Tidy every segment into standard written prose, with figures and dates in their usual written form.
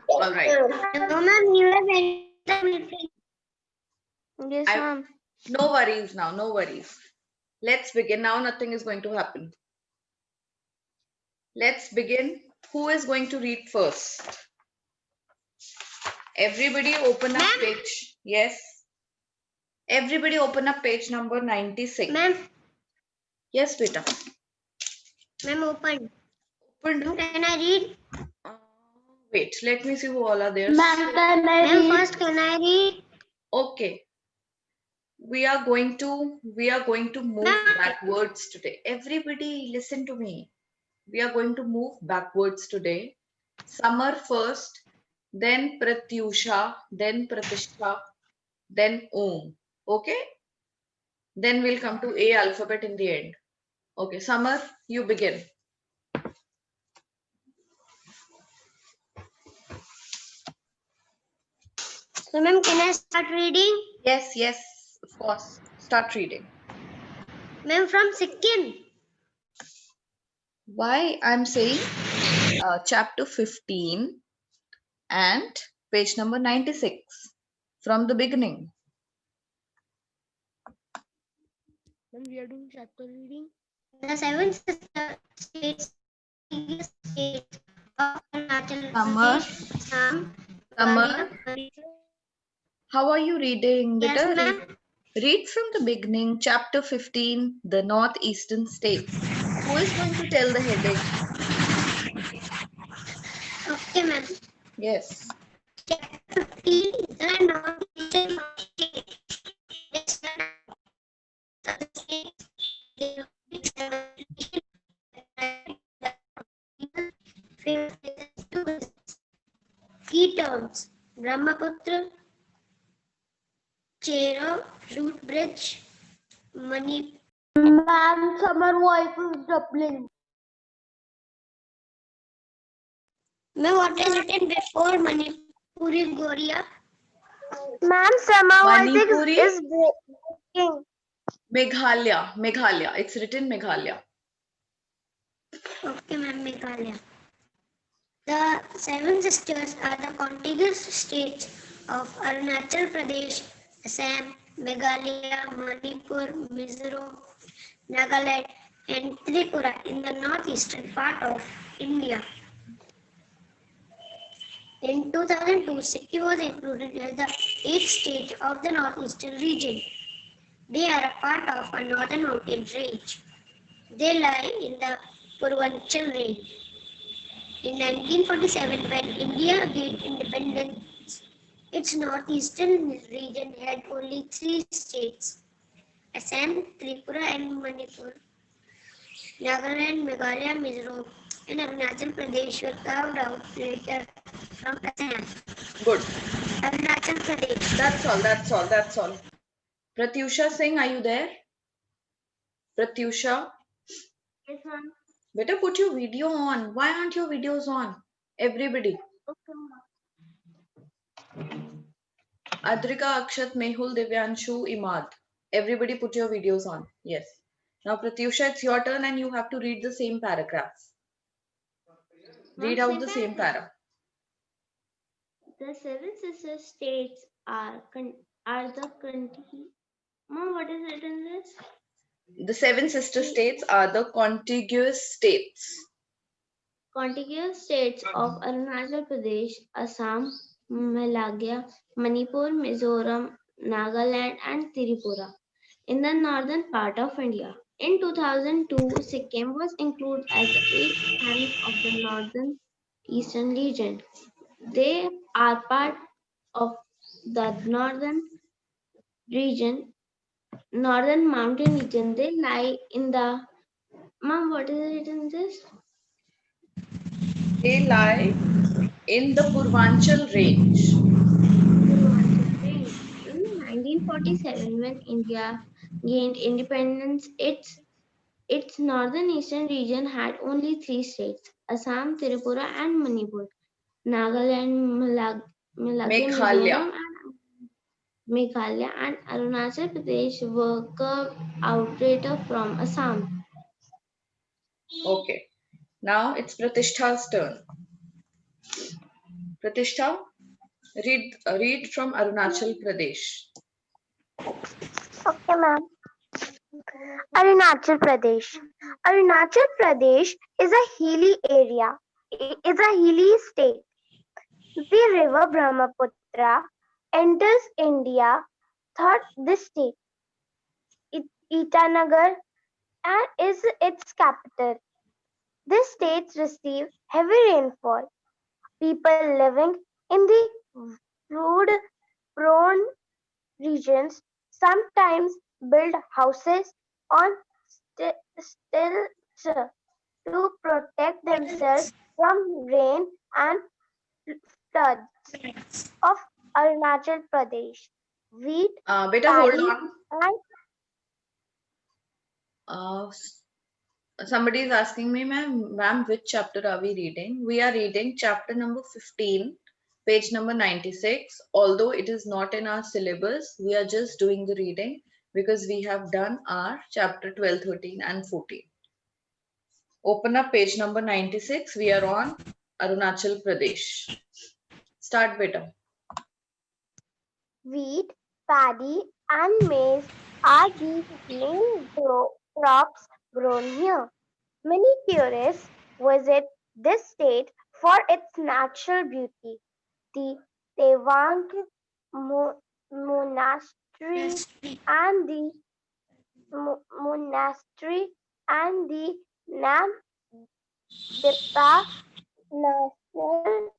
All right. No, ma'am, you have ended the meeting. Yes, ma'am. No worries now, no worries. Let's begin. Now nothing is going to happen. Let's begin. Who is going to read first? Everybody open up page. Yes. Everybody open up page number 96. Ma'am. Yes, beta. Ma'am, open. Open. Can I read? Wait, let me see who all are there. Ma'am, can I read? Ma'am, first can I read? Okay. We are going to move backwards today. Everybody listen to me. We are going to move backwards today. Summer first, then Pratyusha, then Pratishtha, then Om. Okay? Then we'll come to A alphabet in the end. Okay, Summer, you begin. So, ma'am, can I start reading? Yes, yes, of course. Start reading. Ma'am, from Sikkim. Why I'm saying chapter 15 and page number 96 from the beginning. Then we are doing chapter reading. The seven sister states of Arunachal Summer. Pradesh, Assam, Summer. Meghalaya. How are you reading? Yes, Beta, ma'am. read from the beginning, chapter 15, the northeastern states. Who is going to tell the heading? Okay, ma'am. Yes. Chapter 15, the northeastern states. Key terms: Brahmaputra, Chera, Root Bridge, Mani. Ma'am, summer voice is doubling. Ma'am, what is written before Manipuri Goria? Ma'am, summer Manipuri? voice is breaking. Meghalaya. It's written Meghalaya. Okay, ma'am, Meghalaya. The seven sisters are the contiguous states of Arunachal Pradesh, Assam, Meghalaya, Manipur, Mizoram, Nagaland, and Tripura in the northeastern part of India. In 2002, Sikkim was included as the 8th state of the northeastern region. They are a part of a northern mountain range. They lie in the Purvanchal range. In 1947, when India gained independence, its northeastern region had only 3 states: Assam, Tripura, and Manipur. Nagaland, Meghalaya, Mizoram, and Arunachal Pradesh were carved out later from Assam. Good. Arunachal Pradesh. That's all. Pratyusha Singh, are you there? Pratyusha? Yes, ma'am. Better put your video on. Why aren't your videos on? Everybody. Okay, Adrika, Akshat, Mehul, Divyanshu, Imad. Everybody put your videos on. Yes. Now, Pratyusha, it's your turn and you have to read the same paragraph. Read out the same para. The seven sister states are the country. Mom, what is written in this? The seven sister states are the contiguous states. Contiguous states of Arunachal Pradesh, Assam, Meghalaya, Manipur, Mizoram, Nagaland, and Tripura in the northern part of India. In 2002, Sikkim was included as the 8th state of the northern eastern region. They are part of the northern mountain region. They lie in the. Mom, what is it in this? They lie in the Purvanchal range. In 1947, when India gained independence, its northern eastern region had only 3 states: Assam, Tripura, and Manipur. Nagaland, Meghalaya. Mizoram, and Meghalaya and Arunachal Pradesh were carved out later from Assam. Okay. Now it's Pratishtha's turn. Pratishtha, read from Arunachal Pradesh. Okay, ma'am. Arunachal Pradesh. Arunachal Pradesh is a hilly area. Is a hilly state. The river Brahmaputra enters India through this state. Itanagar and is its capital. These states receive heavy rainfall. People living in the flood-prone regions sometimes build houses on stilts to protect themselves from rain and floods of Arunachal Pradesh. Wheat, Beta, hold paddy, on. and Somebody is asking me, ma'am, which chapter are we reading? We are reading chapter number 15, page number 96. Although it is not in our syllabus, we are just doing the reading because we have done our chapter 12, 13, and 14. Open up page number 96. We are on Arunachal Pradesh. Start, beta. wheat, paddy, and maize are the main crops grown here. Many tourists visit this state for its natural beauty. The Tewang Monastery and the monastery and the Namdippa National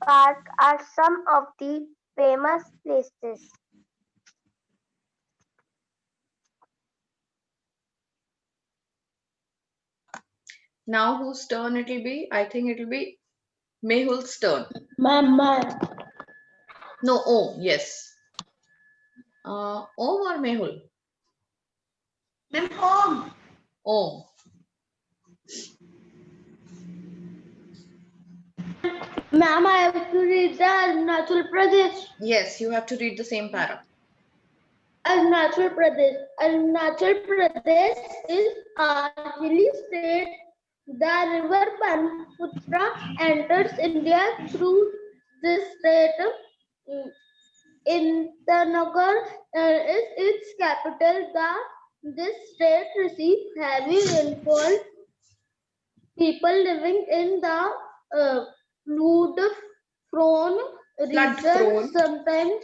Park are some of the famous places. Now whose turn it will be? I think it will be Mehul's turn. Ma'am. No, Om, yes. Om or Mehul? Ma'am, Om. Om. Ma'am, I have to read the Arunachal Pradesh. Yes, you have to read the same para. Arunachal Pradesh. Arunachal Pradesh is a hilly state. The river Brahmaputra enters India through this state. Itanagar is its capital. This state receives heavy rainfall. People living in the flood-prone region sometimes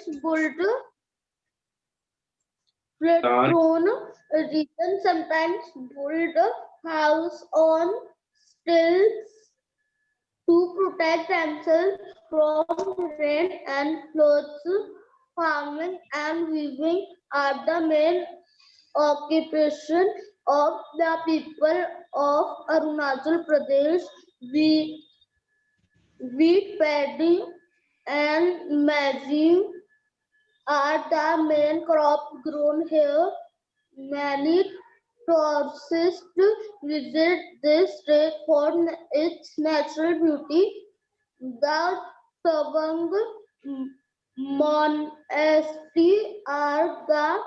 build house on stilts to protect themselves from rain and floods. Farming and weaving are the main occupation of the people of Arunachal Pradesh. Wheat, paddy, and maize are the main crop grown here. Many tourists visit this state for its natural beauty. The Tawang Monastery are the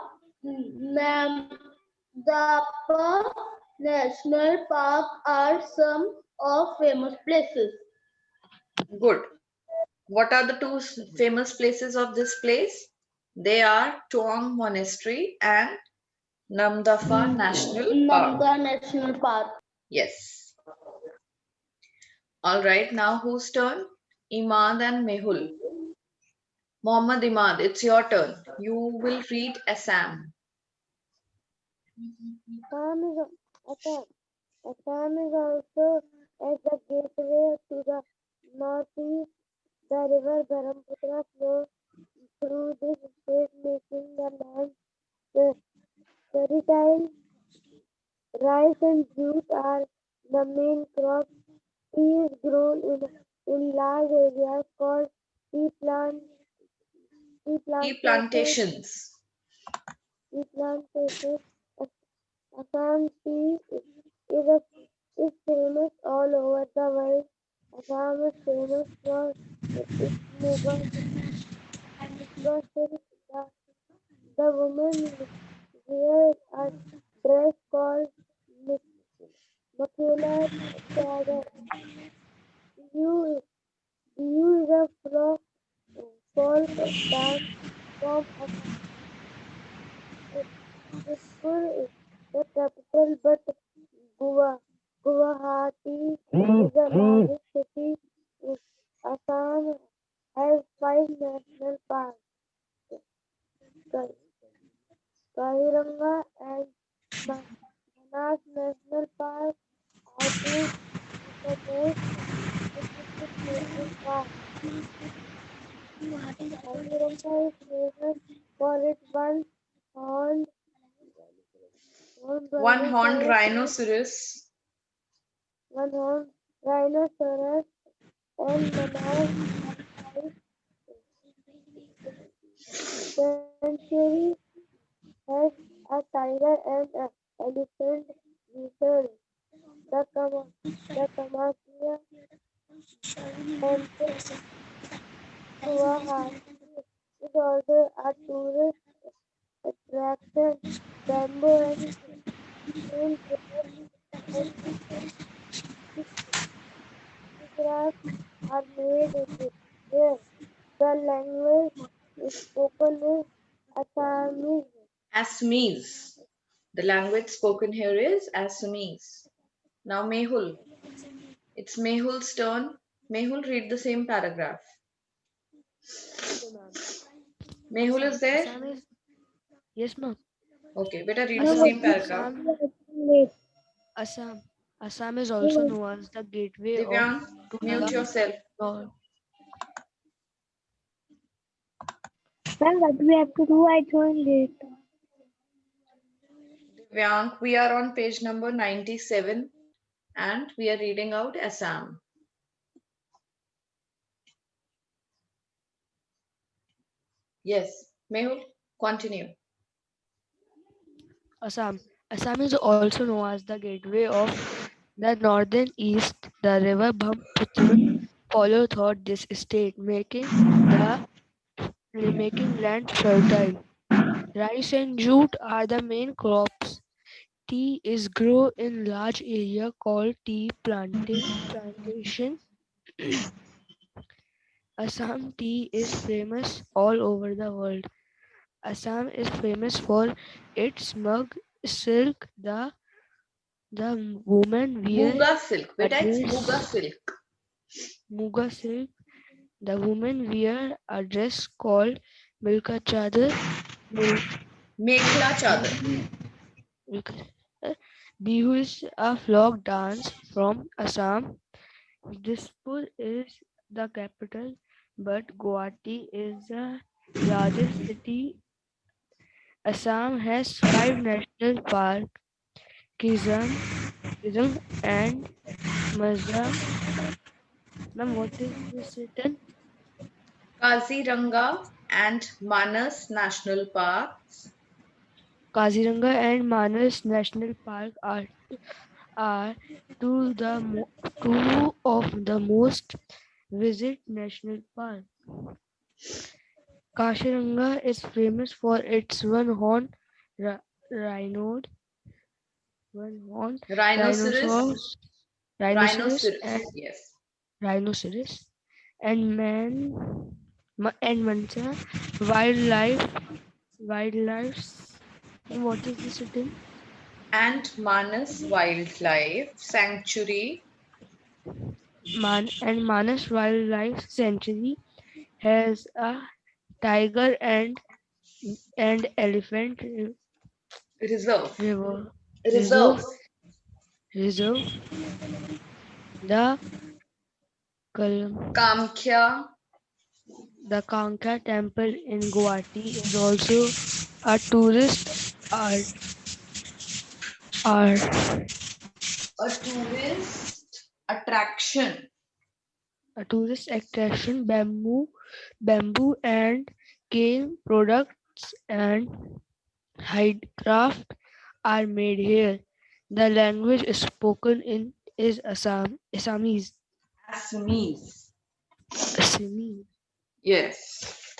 National Park are some of famous places. Good. What are the two famous places of this place? They are Tuang Monastery and Namdapha National Park. Namda National Park. Yes. All right. Now whose turn? Imad and Mehul. Mohammad Imad, it's your turn. You will read Assam. Assam is also as the gateway to the northeast. The river Brahmaputra flows through this state, making the land fertile. Rice and jute are the main crops. Tea is grown in large areas called tea Tea plantations. plantations. Tea plantations. Assam tea is famous all over the world. Assam is famous for its Mughal silk. The women wear a dress called Makhela Chador. You Bihu is a folk dance from Assam. Jodhpur is the capital, but Guwahati is the largest city. Assam has 5 national parks: Kaziranga and Manas National Park are two of the most significant national parks. Kaziranga is famous for its one-horned One-horned rhinoceros rhinoceros. one-horned rhinoceros and Manas Wildlife Sanctuary has a tiger and an elephant reserve. The Kamakya Temple Guwahati is also a tourist attraction. Bamboo and stone crafts are made here. The language spoken is Assamese. Assamese. The language spoken here is Assamese. Now Mehul. It's Mehul's turn. Mehul, read the same paragraph. Okay, ma'am. Mehul is there? Assam is yes, ma'am. Okay, better read the Assam, same paragraph. Assam, Assam, Assam is also known as the gateway of Divyang, to mute the yourself. north. Ma'am, what do we have to do? I joined late. Divyang, we are on page number 97 and we are reading out Assam. Yes, Mehul, continue. Assam. Assam is also known as the gateway of the northern east. The river Brahmaputra follows through this state, making land fertile. Rice and jute are the main crops. Tea is grown in large area called tea plantation. Assam tea is famous all over the world. Assam is famous for its mug silk. The women wear Muga silk. a Beta, it's dress, Muga silk. muga silk. The women wear a dress called milka chadar. Mekhla chadar. Bihu is a folk dance from Assam. Dispur is the capital, but Guwahati is the largest city. Assam has 5 national parks: Kism and Mazda. Ma'am, what is this written? Kaziranga and Manas National Parks. Kaziranga and Manas National Park are two of the most visited national park. Kashiranga is famous for its ri- rhino, one-horned Rhinoceros. rhinoceros, rhinoceros and Rhinoceros. Yes. rhinoceros and Mansa wildlife wildlife. What is this written? And Manas Wildlife Sanctuary Manas Wildlife Sanctuary has a tiger and elephant Reserve. river Reserve. reserve. Reserve. The Kal- Kamkhya. the Kankya Temple in Guwahati is also a art, art A tourist attraction. a tourist attraction. Bamboo and cane products and handicraft are made here. The language spoken in is Assamese. Assamese. Assamese. Yes.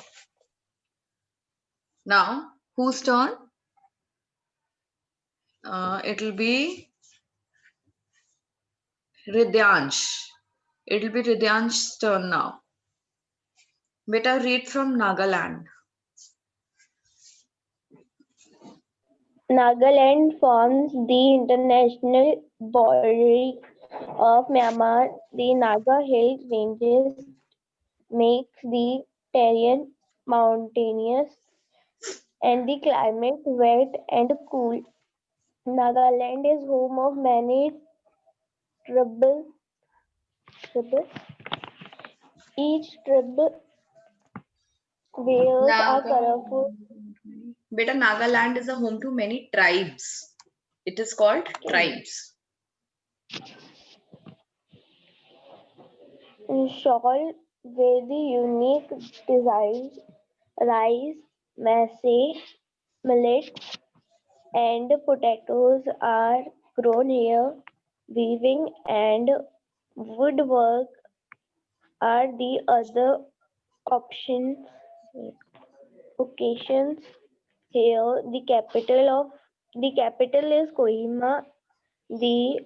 Now, whose turn? It'll be Ridyansh. It'll be Ridyansh's turn now. Beta, read from Nagaland. Nagaland forms the international boundary of Myanmar. The Naga Hill ranges makes the terrain mountainous and the climate wet and cool. Nagaland is home of many tribes. Each tribe wears a Naga. colorful Beta, Nagaland is a home to many tribes. It is called tribes. shawl with the unique designs. Rice, maize, millet, and potatoes are grown here. Weaving and woodwork are the other options. Occasions here. The capital is Kohima. The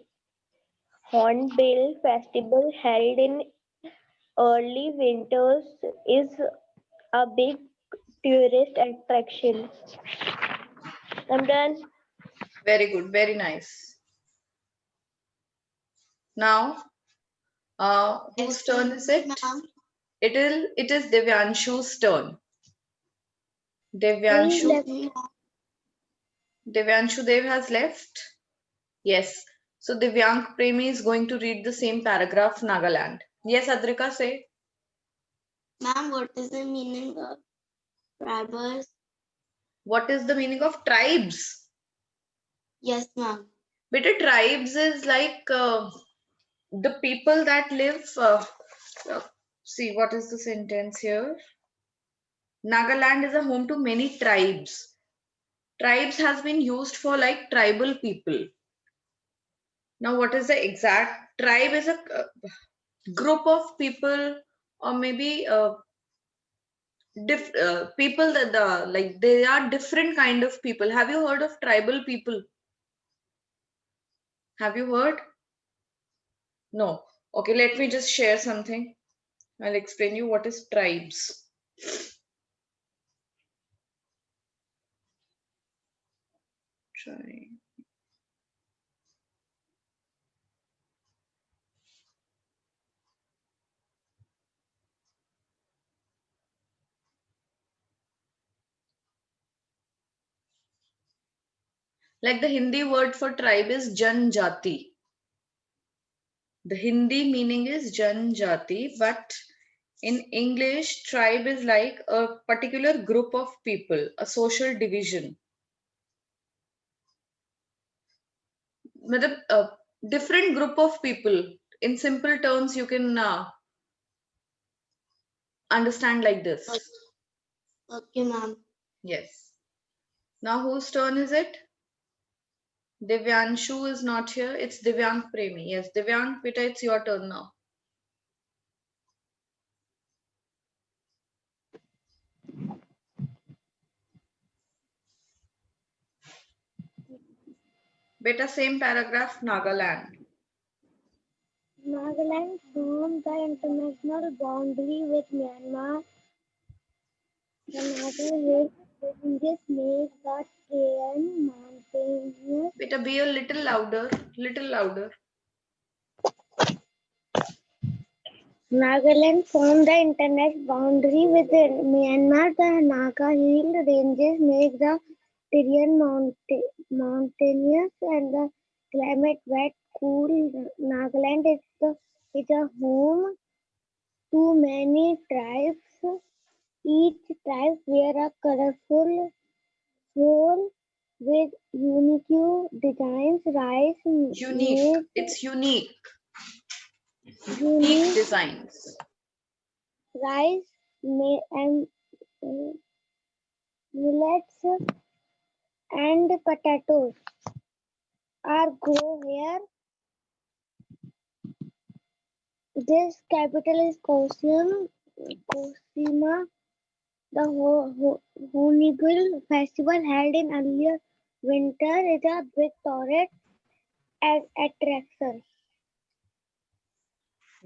Hornbill Festival held in early winters is a big tourist attraction. I'm done. Very good. Very nice. Now, whose turn is it? It is Devyanshu's turn. Devyanshu. Devyanshu Dev has left. Yes. So Divyank Premi is going to read the same paragraph, Nagaland. Yes, Adrika, say. Ma'am, what is the meaning of tribals? What is the meaning of tribes? Yes, ma'am. Beta, tribes is like the people that live. See, what is the sentence here? Nagaland is a home to many tribes. Tribes has been used for like tribal people. Now, what is the exact tribe? Is a group of people, or maybe people that like they are different kind of people. Have you heard of tribal people? Have you heard? No. Okay, let me just share something. I'll explain you what is tribes. Tribe. Like the Hindi word for tribe is Janjati. The Hindi meaning is Janjati, but in English, tribe is like a particular group of people, a social division. मतलब, different group of people. In simple terms, you can understand like this. Okay, ma'am. Yes. Now, whose turn is it? Divyanshu is not here. It's Divyank Premi. Yes, Divyank, beta, it's your turn now. Beta, same paragraph, Nagaland. Nagaland forms the international boundary with Myanmar. The Naga Hill ranges make the terrain mountainous. Beta, be a little louder, little louder. Nagaland forms the international boundary with Myanmar. The Naga Hill ranges make the terrain mountainous and the climate wet, cool. Nagaland is a home to many tribes. Each tribe wear a colorful shawl with unique designs. Unique. It's unique. Unique designs. Rice, and millets and potatoes are grown here. This capital is Cosima. The Hornbill Festival held in earlier winter is a big tourist attraction.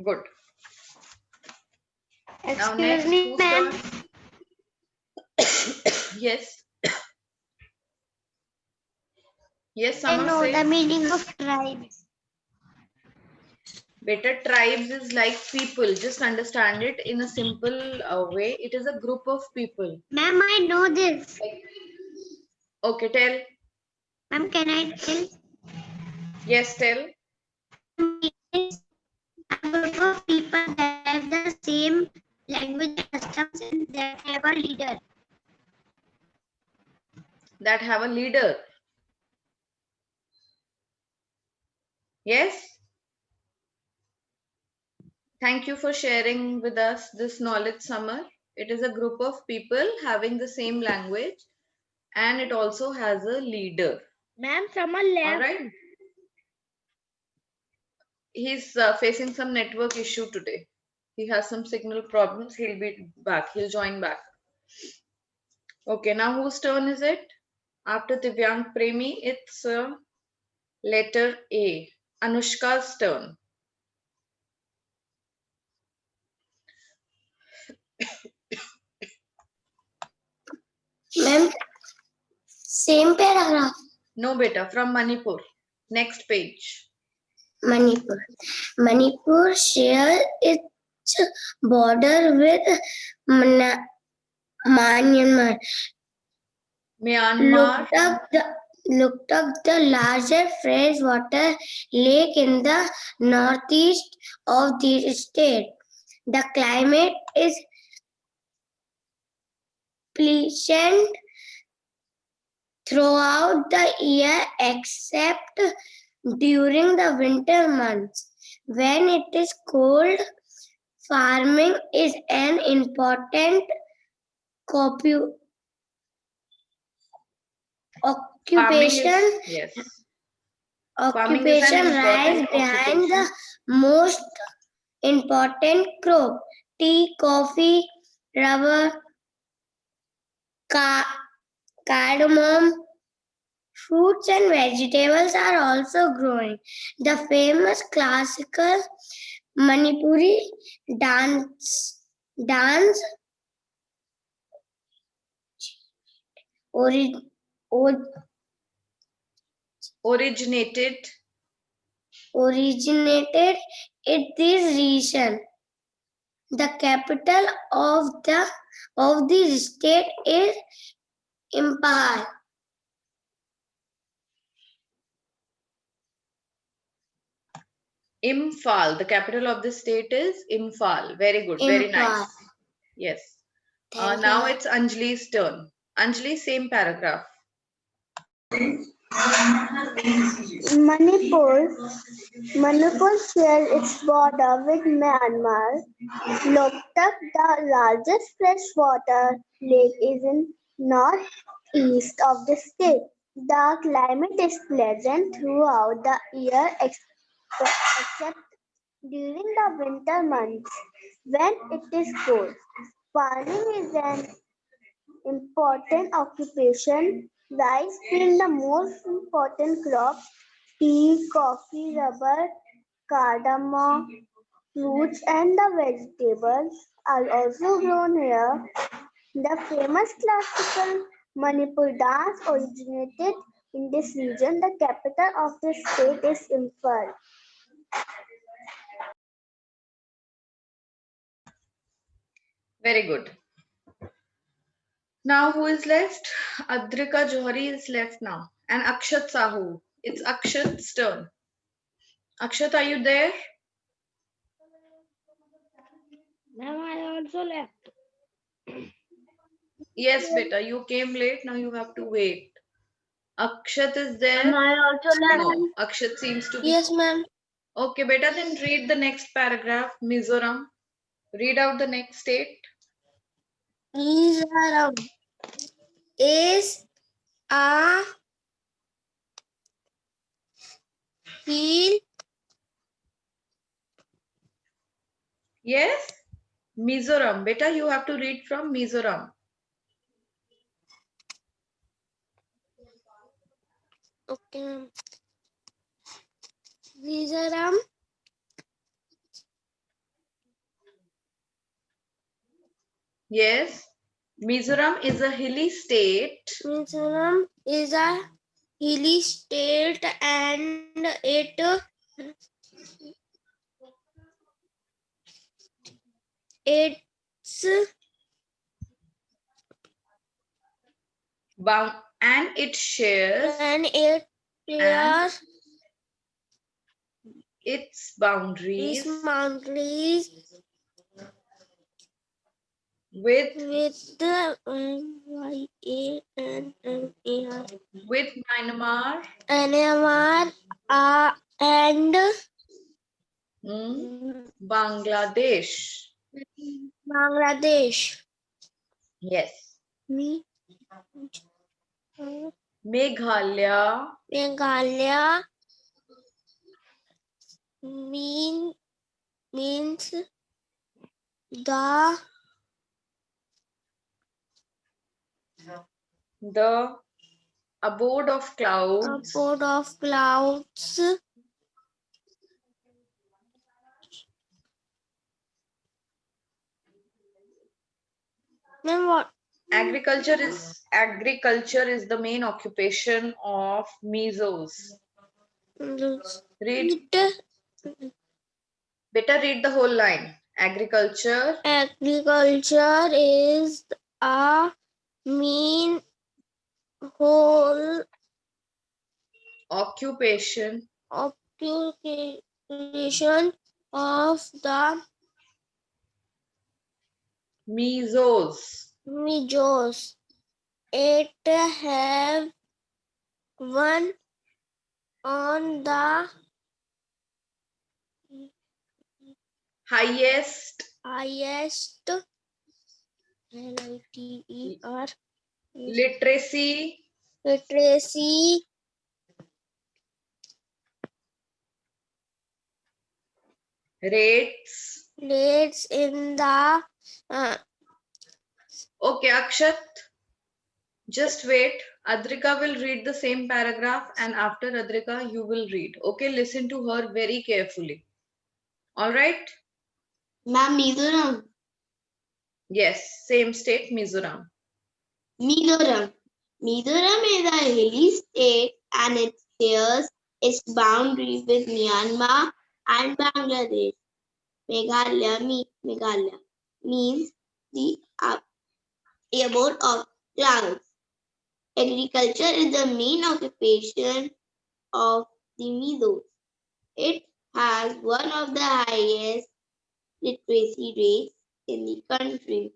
Good. Now Excuse next, me, whose ma'am. turn? Yes. Yes, I Sama, know the say. meaning of tribes. Better tribes is like people. Just understand it in a simple way. It is a group of people. Ma'am, I know this. Okay, tell. Ma'am, can I tell? Yes, tell. Is a group of people that have the same language and customs and that have a leader. That have a leader. Yes. Thank you for sharing with us this knowledge, Summer. It is a group of people having the same language and it also has a leader. Ma'am, Summer All left. right. He's facing some network issue today. He has some signal problems. He'll be back. He'll join back. Okay, now whose turn is it? After Divyang Premi, it's letter A. Anushka's turn. Ma'am, same paragraph. No, beta, from Manipur. Next page. Manipur. Manipur shares its border with Myanmar. Myanmar. Looked up the largest freshwater lake in the northeast of the state. The climate is pleasant throughout the year except during the winter months. When it is cold, farming is an important Farming is, occupation. yes. Farming is an Occupation rise important behind the occupation. most important crop: tea, coffee, rubber, cardamom. Fruits and vegetables are also growing. The famous classical Manipuri dance ori- or- Originated originated in this region. The capital of the state is Impal. Imphal. The capital of the state is Imphal. Very good. Very nice. Yes. Thank Now you. it's Anjali's turn. Anjali, same paragraph. Manipur shares its border with Myanmar. Loktak, the largest freshwater lake, is in northeast of the state. The climate is pleasant throughout the year except during the winter months when it is cold. Farming is an important occupation. Rice being the most important crop, tea, coffee, rubber, cardamom, fruits and the vegetables are also grown here. The famous classical Manipur dance originated in this region. The capital of the state is Imphal. Very good. Now who is left? Adrika Johari is left now. And Akshat Sahu. It's Akshat's turn. Akshat, are you there? Ma'am, I also left. Yes, beta. You came late. Now you have to wait. Akshat is there? I also No. Akshat seems to be. Yes, ma'am. Okay, beta. Then read the next paragraph. Mizoram. Read out the next state. Mizoram is a hill. Yes? Mizoram. Beta, you have to read from Mizoram. Okay, ma'am. Mizoram Yes. Mizoram is a hilly state. Mizoram is a hilly state and it's And it shares and it and shares its boundaries its boundaries with with the YANMAR Myanmar, NMR and Bangladesh. Bangladesh. Yes. Me, Meghalaya Meghalaya means the abode of clouds. abode of clouds. Then what? Agriculture is the main occupation of Mizos. Read. Better read the whole line. Agriculture Agriculture is a main whole occupation occupation of the Mizos. Mijos. It have one on the Highest highest LITER literacy literacy rates. rates in the Okay, Akshat, just wait. Adrika will read the same paragraph, and after Adrika, you will read. Okay, listen to her very carefully. All right? Ma'am, Mizoram. Yes, same state, Mizoram. Mizoram. Mizoram is a hilly state and it shares its boundary with Myanmar and Bangladesh. Meghalaya means the abode of clouds. Agriculture is the main occupation of the Mizos. It has one of the highest literacy rates in the country.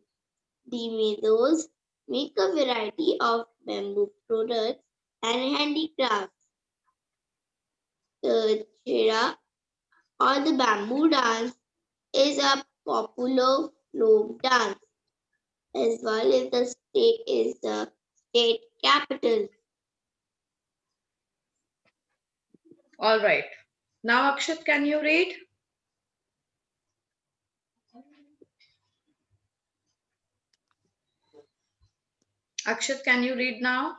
The Mizos make a variety of bamboo products and handicrafts. The chera or the bamboo dance is a popular folk dance as well as the state is the state capital. All right. Now, Akshat, can you read? Akshat, can you read now?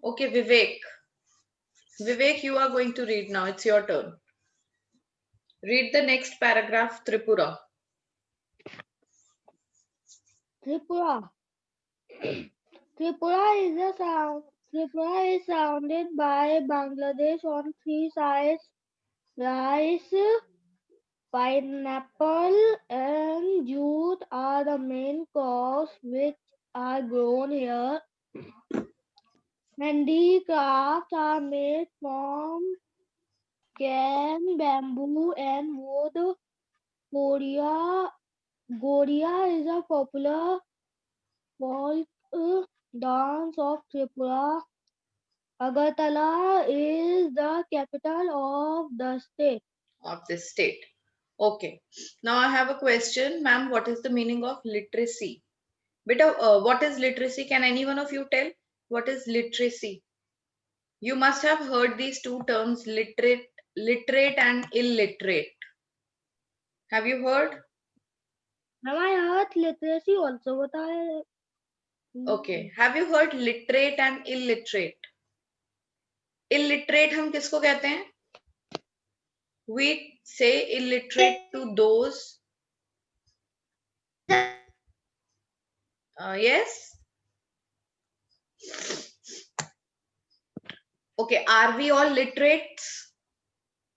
Okay, Vivek. Vivek, you are going to read now. It's your turn. Read the next paragraph, Tripura. Tripura. Tripura is surrounded by Bangladesh on three sides. Rice, pineapple, and jute are the main crops which are grown here. Handicrafts are made from cane, bamboo, and wood. Goria is a popular folk dance of Tripura. Agartala is the capital of the state. Of this state. Okay. Now I have a question. Ma'am, what is the meaning of literacy? Beta, what is literacy? Can any one of you tell? What is literacy? You must have heard these two terms, literate and illiterate. Have you heard? Ma'am, I heard literacy also. What Okay. Have you heard literate and illiterate? Illiterate हम किसको कहते हैं? We say illiterate to those. Yes. Okay. Are we all literates?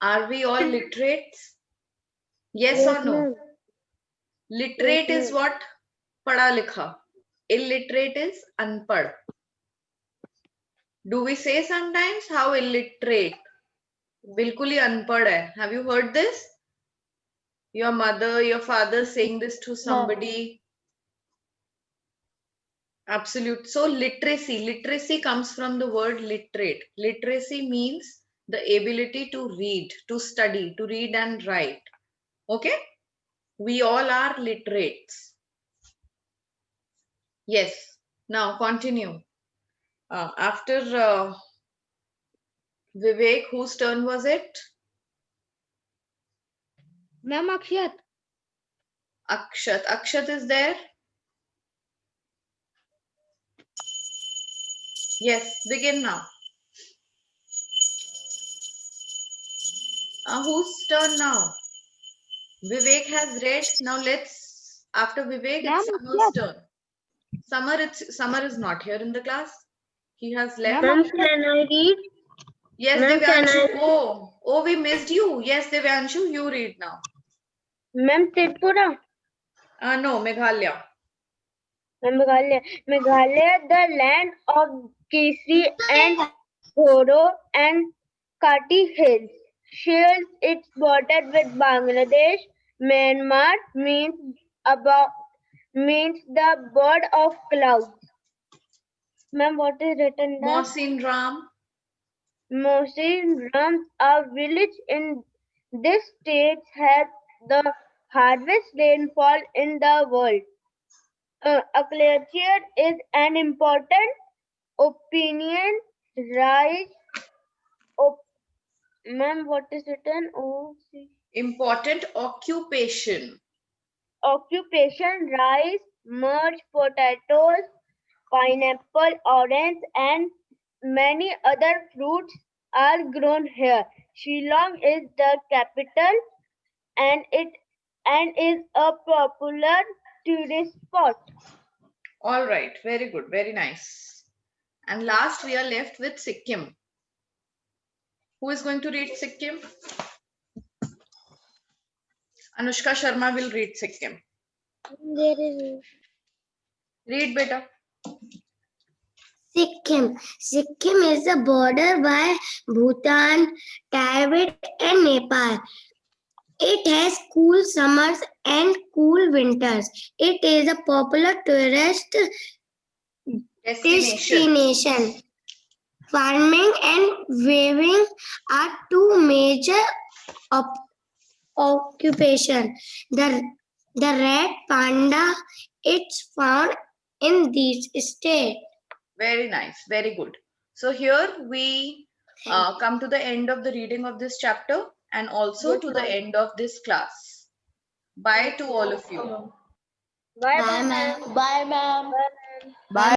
Are we all literates? Yes or no? ma'am. Literate Yes, is what? Pada likha. Illiterate is unpad. Do we say sometimes how illiterate? बिल्कुल ही अनपढ़ है. Have you heard this? Your mother, your father saying this to somebody. Absolute. So literacy comes from the word literate. Literacy means the ability to read, to study, to read and write. Okay? We all are literates. Yes. Now continue. After Vivek, whose turn was it? Ma'am, Akshat. Akshat. Akshat is there? Yes, begin now. Whose turn now? Vivek has read. Now let's, after Vivek, Ma'am, it's Samar's turn. Samar is not here in the class. He has left. Ma'am, can I read? Yes, ma'am, can Devyanshu. I- Oh, we missed you. Yes, Devyanshu, you read now. Ma'am, Tripura. No, Meghalaya. Meghalaya. Meghalaya, the land of Kesri and Goro and Kati Hills, shares its border with Bangladesh. Myanmar means the bird of clouds. Ma'am, what is written there? Mohsin Ram. Mohsin Ram, a village in this state, has the hardest rainfall in the world. Agriculture is an important opinion. Rice, ma'am, what is written? Important occupation. Occupation: rice, merch, potatoes, pineapple, orange, and many other fruits are grown here. Shillong is the capital and is a popular tourist spot. All right, very good, very nice. And last, we are left with Sikkim. Who is going to read Sikkim? Anushka Sharma will read Sikkim. There is Read, beta. Sikkim. Sikkim is the border by Bhutan, Tibet, and Nepal. It has cool summers and cool winters. It is a popular tourist destination. Farming and weaving are two major occupations. The red panda it's found in this state. Very nice, very good. So here we come to the end of the reading of this chapter and also to the end of this class. Bye to all of you. Bye, Bye, ma'am. Bye, ma'am. Bye.